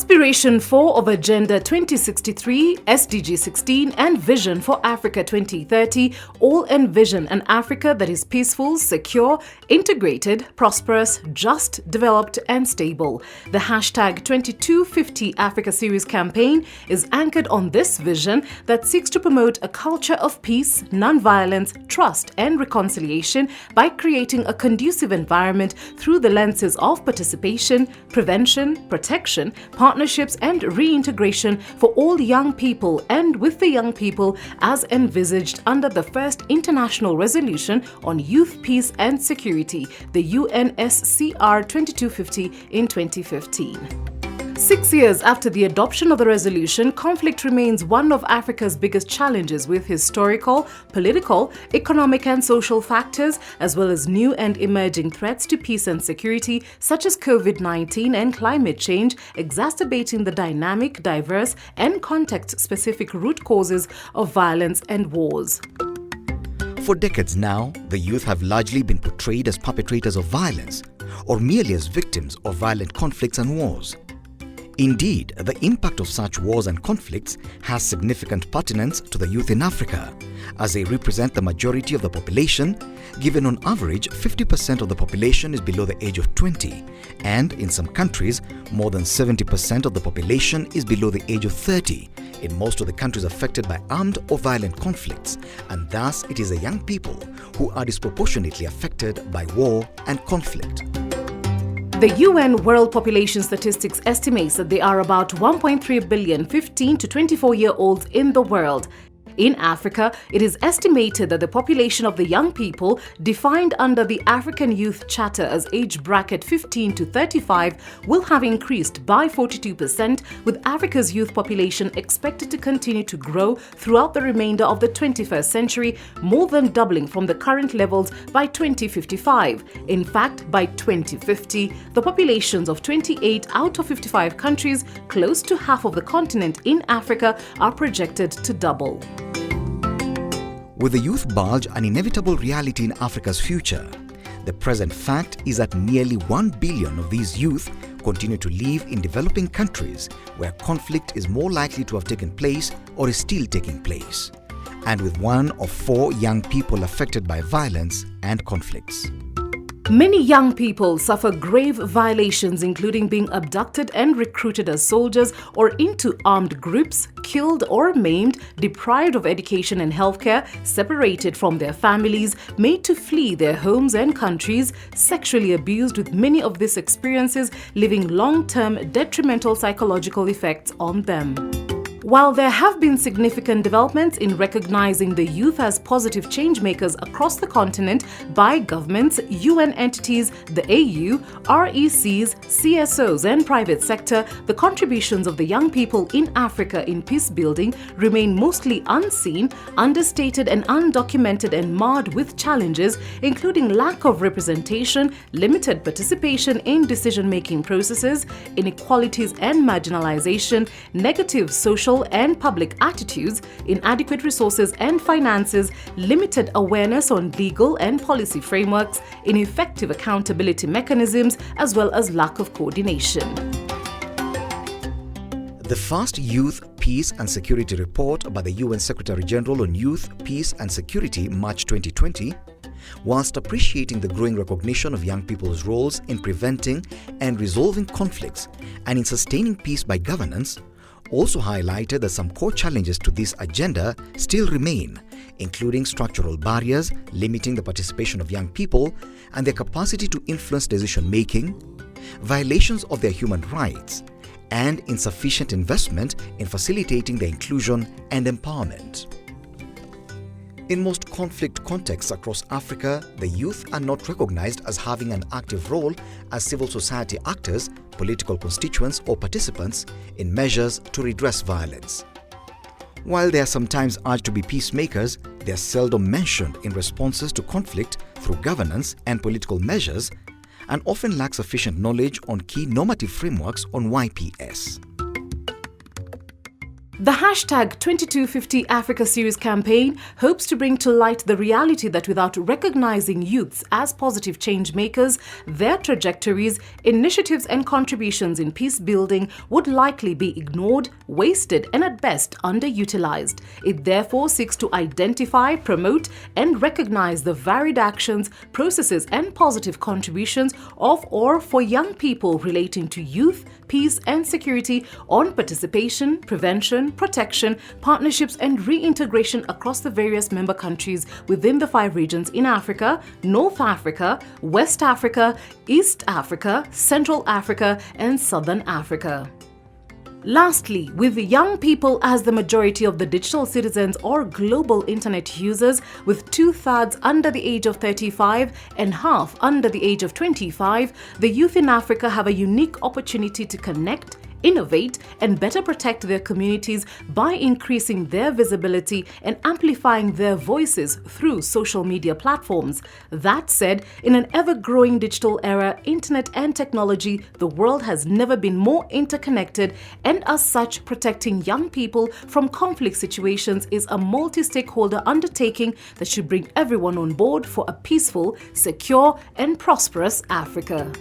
Aspiration 4 of Agenda 2063, SDG 16 and Vision for Africa 2030 all envision an Africa that is peaceful, secure, integrated, prosperous, just, developed and stable. The hashtag 2250 Africa Series campaign is anchored on this vision that seeks to promote a culture of peace, non-violence, trust and reconciliation by creating a conducive environment through the lenses of participation, prevention, protection, partnerships and reintegration for all young people and with the young people as envisaged under the first International Resolution on Youth, Peace and Security, the UNSCR 2250 in 2015. 6 years after the adoption of the resolution, conflict remains one of Africa's biggest challenges with historical, political, economic and social factors as well as new and emerging threats to peace and security such as COVID-19 and climate change exacerbating the dynamic, diverse and context-specific root causes of violence and wars. For decades now, the youth have largely been portrayed as perpetrators of violence or merely as victims of violent conflicts and wars. Indeed, the impact of such wars and conflicts has significant pertinence to the youth in Africa, as they represent the majority of the population, given on average 50% of the population is below the age of 20, and in some countries, more than 70% of the population is below the age of 30, in most of the countries affected by armed or violent conflicts, and thus it is the young people who are disproportionately affected by war and conflict. The UN World Population Statistics estimates that there are about 1.3 billion 15 to 24-year-olds in the world. In Africa, it is estimated that the population of the young people defined under the African Youth Charter as age bracket 15 to 35 will have increased by 42%, with Africa's youth population expected to continue to grow throughout the remainder of the 21st century, more than doubling from the current levels by 2055. In fact, by 2050, the populations of 28 out of 55 countries, close to half of the continent in Africa, are projected to double. With the youth bulge an inevitable reality in Africa's future, the present fact is that nearly 1 billion of these youth continue to live in developing countries where conflict is more likely to have taken place or is still taking place, and with 1 of 4 young people affected by violence and conflicts. Many young people suffer grave violations, including being abducted and recruited as soldiers or into armed groups, killed or maimed, deprived of education and healthcare, separated from their families, made to flee their homes and countries, sexually abused, with many of these experiences leaving long-term detrimental psychological effects on them. While there have been significant developments in recognizing the youth as positive change makers across the continent by governments, UN entities, the AU, RECs, CSOs and private sector, the contributions of the young people in Africa in peace building remain mostly unseen, understated and undocumented and marred with challenges including lack of representation, limited participation in decision-making processes, inequalities and marginalization, negative social and public attitudes, inadequate resources and finances, limited awareness on legal and policy frameworks, ineffective accountability mechanisms, as well as lack of coordination. The first Youth, Peace and Security report by the UN Secretary-General on Youth, Peace and Security, March 2020, whilst appreciating the growing recognition of young people's roles in preventing and resolving conflicts and in sustaining peace by governance, also highlighted that some core challenges to this agenda still remain, including structural barriers limiting the participation of young people and their capacity to influence decision-making, violations of their human rights, and insufficient investment in facilitating their inclusion and empowerment. In most conflict contexts across Africa, the youth are not recognized as having an active role as civil society actors, political constituents or participants in measures to redress violence. While they are sometimes urged to be peacemakers, they are seldom mentioned in responses to conflict through governance and political measures and often lack sufficient knowledge on key normative frameworks on YPS. The hashtag 2250 Africa Series campaign hopes to bring to light the reality that without recognizing youths as positive change makers, their trajectories, initiatives and contributions in peace building would likely be ignored, wasted and at best underutilized. It therefore seeks to identify, promote and recognize the varied actions, processes and positive contributions of or for young people relating to youth, peace and security on participation, prevention, protection, partnerships and reintegration across the various member countries within the 5 regions in Africa, North Africa, West Africa, East Africa, Central Africa and Southern Africa. Lastly, with young people as the majority of the digital citizens or global internet users, with 2/3 under the age of 35 and half under the age of 25, the youth in Africa have a unique opportunity to connect, innovate and better protect their communities by increasing their visibility and amplifying their voices through social media platforms. That said, in an ever-growing digital era, internet and technology, the world has never been more interconnected, and as such, protecting young people from conflict situations is a multi-stakeholder undertaking that should bring everyone on board for a peaceful, secure and prosperous Africa.